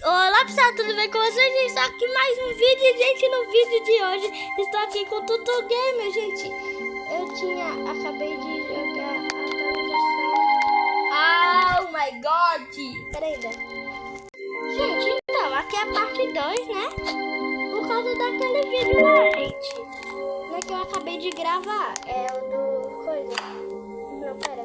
Olá pessoal, tudo bem com vocês? Estou aqui mais um vídeo, gente. No vídeo de hoje estou aqui com o Tutu Gamer, gente. Acabei de jogar a atualização. Oh my god! Peraí, gente, então, aqui é a parte 2, né? Por causa daquele vídeo lá, gente. Não é que eu acabei de gravar, é o do coisa. Não, pera.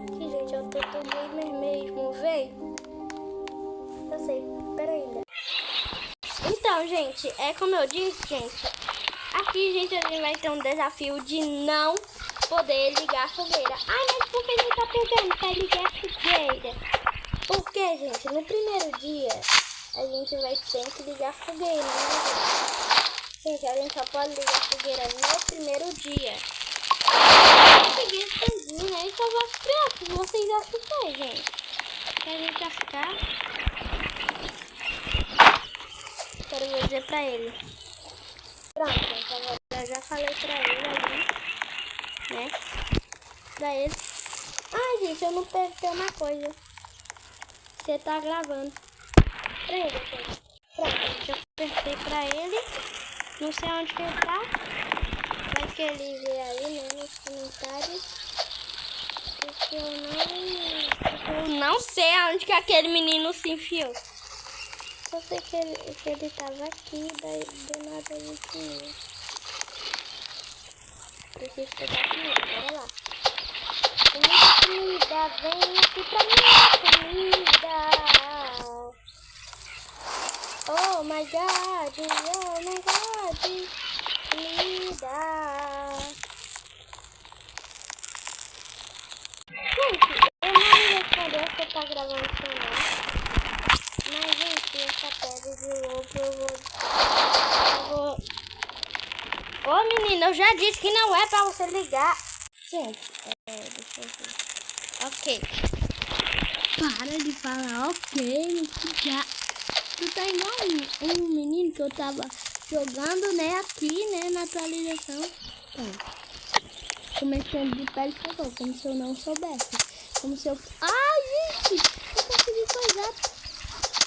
Aqui, gente, é o Tutu Gamer mesmo, vem. Eu sei, pera ainda. Então, gente, como eu disse, gente, aqui, gente, a gente vai ter um desafio de não poder ligar a fogueira. Ai, mas por que a gente tá pegando pra ligar a fogueira? Porque, gente, no primeiro dia, a gente vai ter que ligar a fogueira, né, gente? A gente só pode ligar a fogueira no primeiro dia. Eu peguei esse pezinho, né? E só vou esperar que vocês assistem, gente. A gente vai ficar... Quero dizer pra ele. Pronto, então eu já falei pra ele ali, né? Pra ele. Ai, gente, eu não perguntei uma coisa. Você tá gravando. Pra ele, gente. Pronto, gente, eu perguntei pra ele. Não sei onde que ele tá. Vai que ele vê aí, né, nos comentários. Porque eu não sei aonde que aquele menino se enfiou. Eu sei que ele tava aqui, daí do nada ele sumiu. Preciso pegar comida, bora lá. Comida, vem aqui pra mim, comida. Oh my god, comida. Gente, eu não me respondeu se tá gravando isso ou não. Mas, gente, essa pedra de lobo eu vou... Ô, menina, eu já disse que não é pra você ligar. Gente, deixa eu ver. Ok. Para de falar ok, já. Tu tá igual um menino que eu tava jogando, né, aqui, né, na atualização. Então, começando de pé, como se eu não soubesse. Como se eu... Ai, gente, eu consegui coisar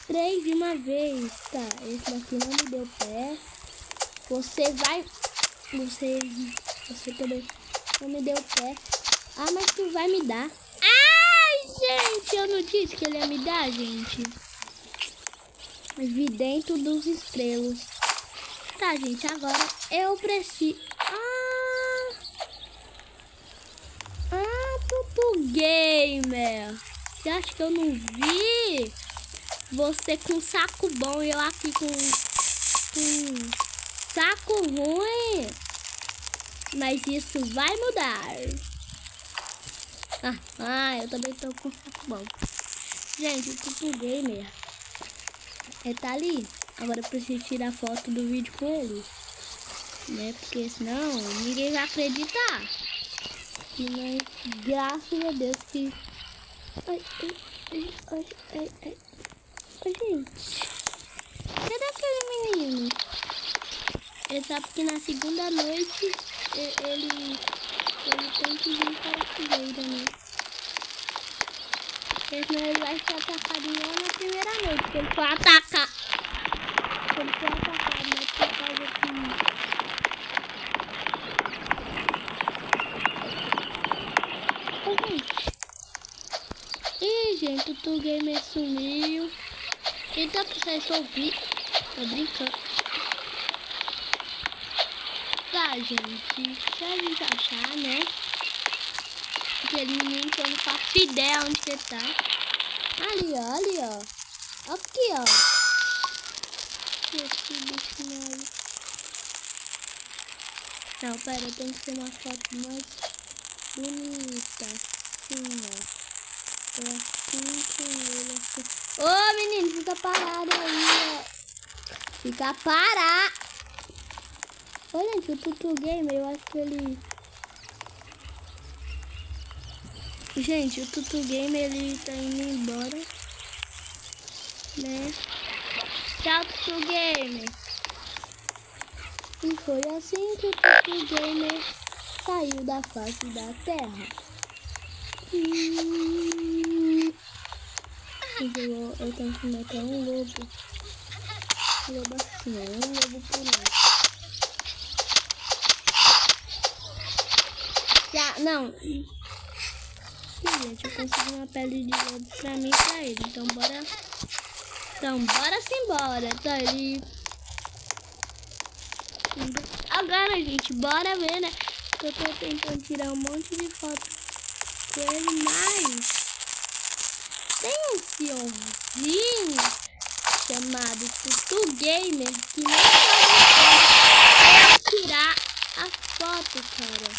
3 de uma vez. Tá, esse daqui não me deu pé. Você também não me deu pé. Ah, mas tu vai me dar. Ai, gente, eu não disse que ele ia me dar, gente. Vi dentro dos estrelos. Tá, gente, agora eu preciso... Tutu Gamer. Você acha que eu não vi? Você com saco bom e eu aqui com saco ruim. Mas isso vai mudar. Eu também tô com saco bom. Gente, o Tutu Gamer, ele tá ali. Agora eu preciso tirar foto do vídeo com ele, né? Porque senão ninguém vai acreditar. E nós, graças a Deus que... Ai, gente, cadê aquele menino? Ele sabe que na segunda noite ele tem que vir para a fogueira, né? Porque senão ele vai ser atacado igual na primeira noite. Porque ele foi atacado. Ele foi atacado, né? Por causa que... Ih, gente, o Tutu Gamer sumiu. Então, vocês ouvir. Tô brincando. Tá, gente. Se a gente achar, né? Aquele menino que eu não faço ideia onde que ele tá. Ali, ó. Aqui, ó. Esse bicho aí. Não, pera, eu tenho que ter uma foto mais bonita. Assim, ó. Assim com ele, assim. Ô, menino, fica parado aí, ó. Fica parado. Olha, gente, o Tutu Gamer, eu acho que ele... Gente, o Tutu Gamer, ele tá indo embora, né? Tchau, Tutu Gamer. E foi assim que o Tutu Gamer saiu da face da terra. Eu tenho que matar um lobo. Lobo assim, um lobo por um. Já, não. Sim, gente, eu consegui uma pele de lobo pra mim e pra ele. Então, bora. Simbora. Tá ali. Agora, gente, bora ver, né? Eu tô tentando tirar um monte de fotos com ele, mas tem um senhorzinho chamado Tutu Gamer que não sabe tirar a foto, cara.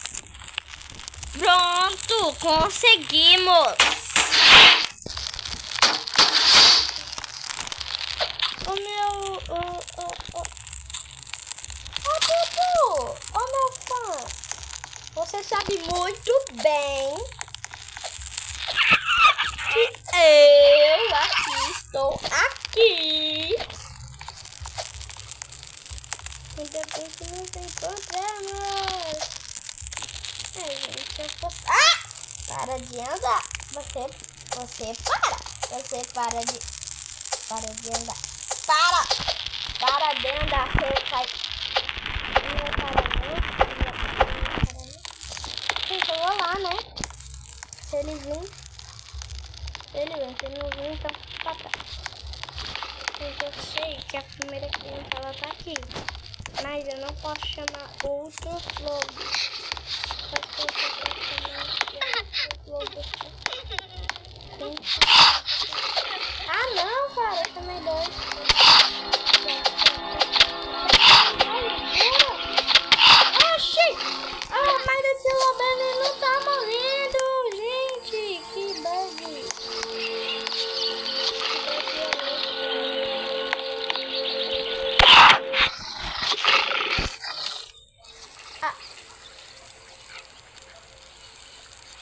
Pronto, conseguimos. O meu... Tutu! Ô, meu fã! Você sabe muito bem que eu aqui estou aqui. Ainda bem que não tem problemas. Gente, eu posso... Para de andar. Você para de andar. Para de andar. Você sai. Gente, eu vou lá, né? Se ele vir. Se ele não vir, então pra trás. Gente, eu sei que a primeira criança ela tá aqui. Mas eu não posso chamar outros lobos. Não, cara, eu chamei dois. Mas esse lobo ele não tá morrendo, gente. Que bug.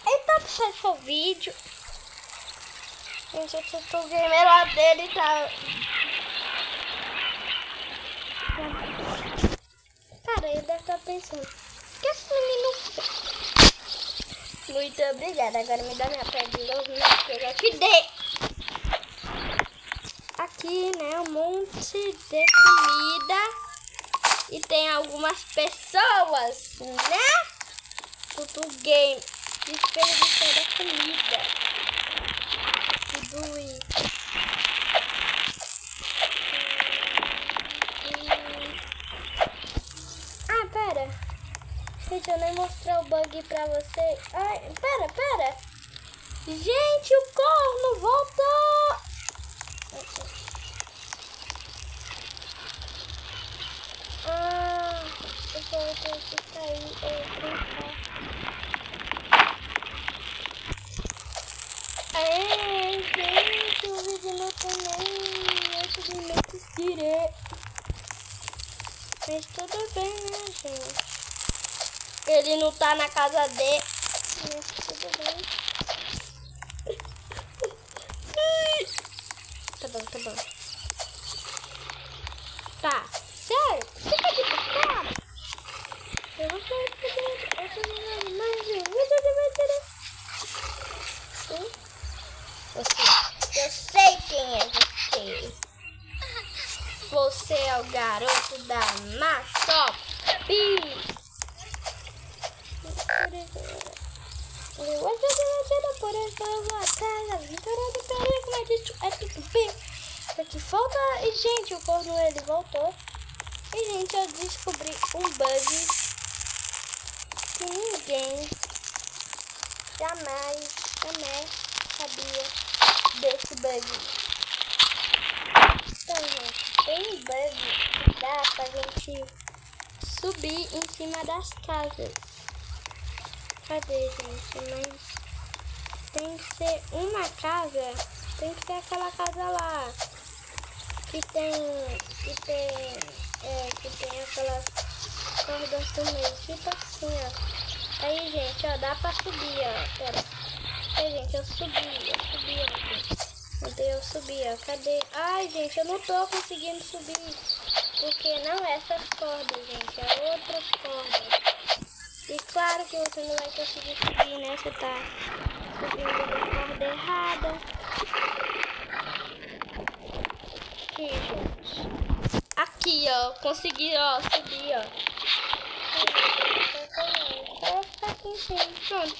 Eita, fechou o vídeo. Gente, eu tô o gamer lá dele tá... Cara, ele deve estar pensando, o que esse menino fez? Muito obrigada. Agora me dá minha pele de novo, né? Que eu já te dei. Aqui, né, um monte de comida. E tem algumas pessoas, né? Tudo game. Desperdiçando da comida. Tudo isso. Pera. Gente, eu nem mostrei o bug pra vocês. Pera. Gente, o corno voltou. Eu vou ter que sair ou brincar. Gente, o vídeo não tem nem 8 minutos direito. Mas tudo bem, né, gente? Ele não tá na casa dele. Mas tudo bem. Tá bom. Tá, sério? Fica de cara. Eu não sei porque eu tô jogando mais eu sei quem é você. Você é o garoto da Machopi. Aqui falta. E gente, o corno ele voltou. E gente, eu descobri um bug que ninguém jamais sabia desse bug. Então, gente, tem um bug que dá pra gente subir em cima das casas. Cadê, gente? Mas tem que ser uma casa. Tem que ser aquela casa lá. Que tem aquelas cordas do meio. Tipo assim, ó. Aí, gente, ó, dá pra subir, ó. Pera. Aí, gente, eu subi ó. Ontem eu subi, ó. Cadê? Ai, gente, eu não tô conseguindo subir. Porque não é essas cordas, gente. É outras cordas. E claro que você não vai conseguir subir, né? Você tá subindo da corda errada. Aqui, gente. Aqui, ó. Consegui, ó. Subir, ó. Só vou ficar aqui em cima. Pronto.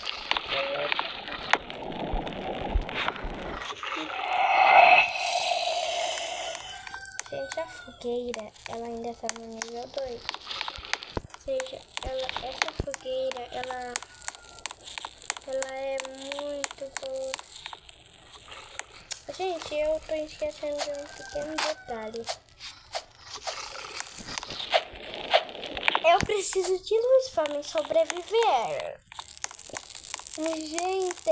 Gente, a fogueira, ela ainda tá no nível 2. Ou seja, essa fogueira, ela é muito boa. Gente, eu tô esquecendo de um pequeno detalhe. Eu preciso de luz para me sobreviver. Gente,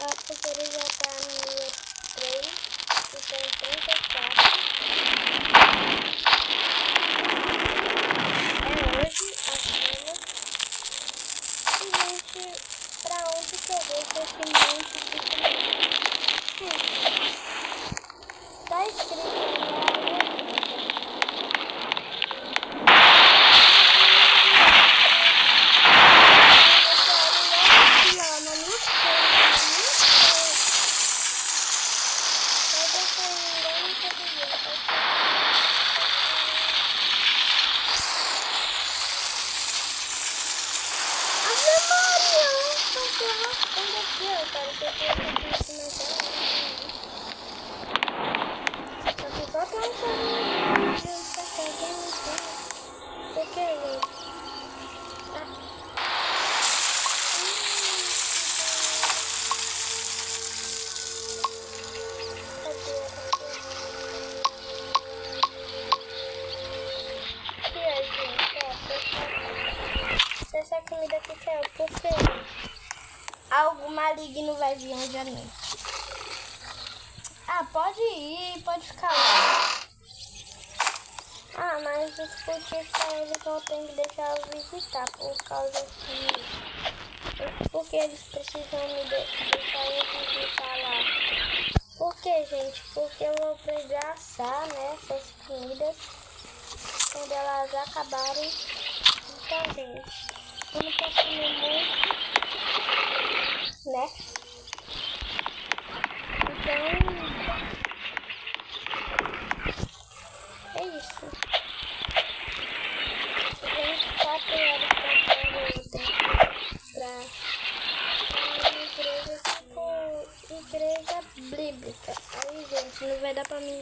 a fogueira já tá no nível 3. E tem 34. É hoje, a chuva. E, gente, pra onde que eu deixo esse monte de comida? Tá escrito lá. Essa comida aqui caiu porque algo maligno vai vir hoje à noite. Ah, pode ir, pode ficar lá. Ah, mas os cultistas eles vão ter que deixar eu visitar por causa que... Porque eles precisam me deixar eu visitar lá. Por que, gente? Porque eu vou precisar assar, né, essas comidas quando elas acabarem. Então, gente, eu não posso comer muito, né? Então, é isso. 24 horas pra igreja, tipo, igreja bíblica. Aí, gente, não vai dar pra mim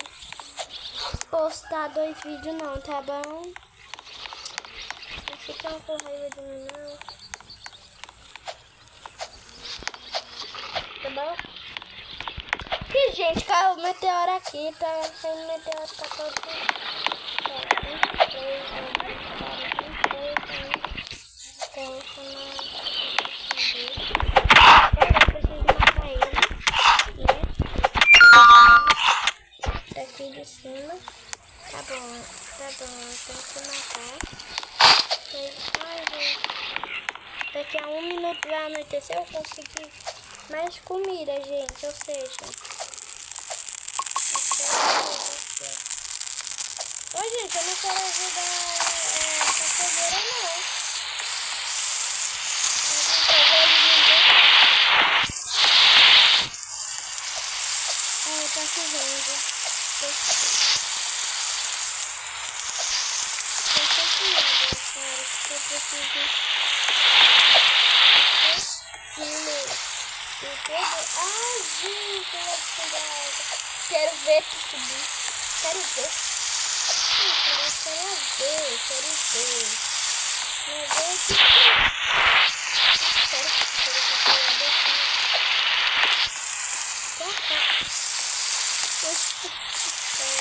postar 2 vídeos não, tá bom? Não ficam com raiva de mim não. Tá bom? E, gente, caiu o meteoro aqui, tá saindo meteoro pra todo mundo. Tá, 23, 24, 26, agora eu preciso matar ele, né? Daqui de cima. Tá bom, eu tenho que matar. Ai, gente. Daqui a 1 minuto vai anoitecer, eu consegui mais comida, gente. Ou seja... Ô, gente, eu não quero ajudar essa fogueira, não. Ai, tá chovendo. Tô confiando, cara, porque eu preciso... Ai, gente, eu vou pegar água. Quero ver tu subir. Quero ver. Quero ver. Meu Deus, que... Quero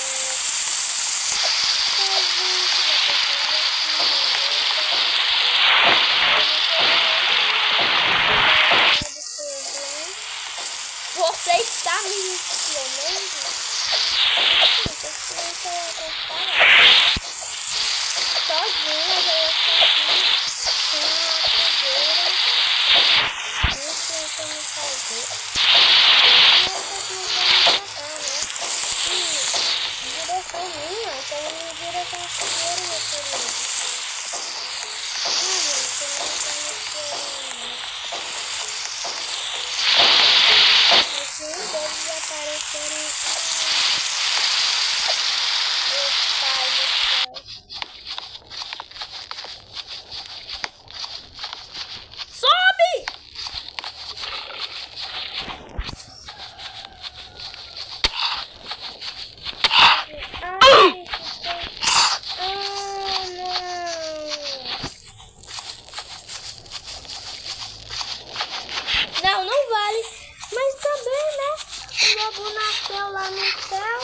Você está me ensinando? Sozinha, eu ia ficar aqui com a fogueira. Não sei como fazer. Mas eu não vou me tratar, né? Direção minha, então minha direção à fogueira, meu querido. Gente, eu não tô Meu pai do céu. Sobe! Não, não vale. Mas também, né? O lobo nasceu lá no céu.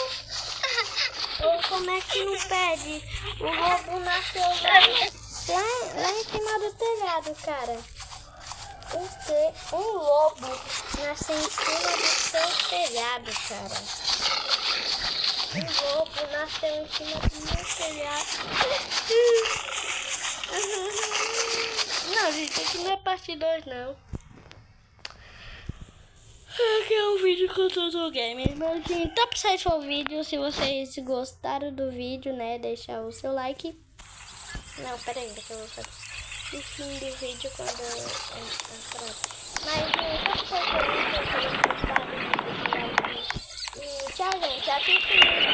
Ou como é que não pede? O lobo nasceu lá em cima do telhado, cara. O quê? Um lobo nasceu em cima do seu telhado, cara. Um lobo nasceu em cima do meu telhado. Não, gente, aqui não é parte 2, não. Aqui é um vídeo com o Tutu Gamer. Mas, gente, tá pra sair o vídeo. Se vocês gostaram do vídeo, né, deixa o seu like. Não, pera aí, deixa eu mostrar o fim do vídeo quando eu... pronto. Mas, tá pra sair o vídeo. Tchau, gente. Assiste o vídeo.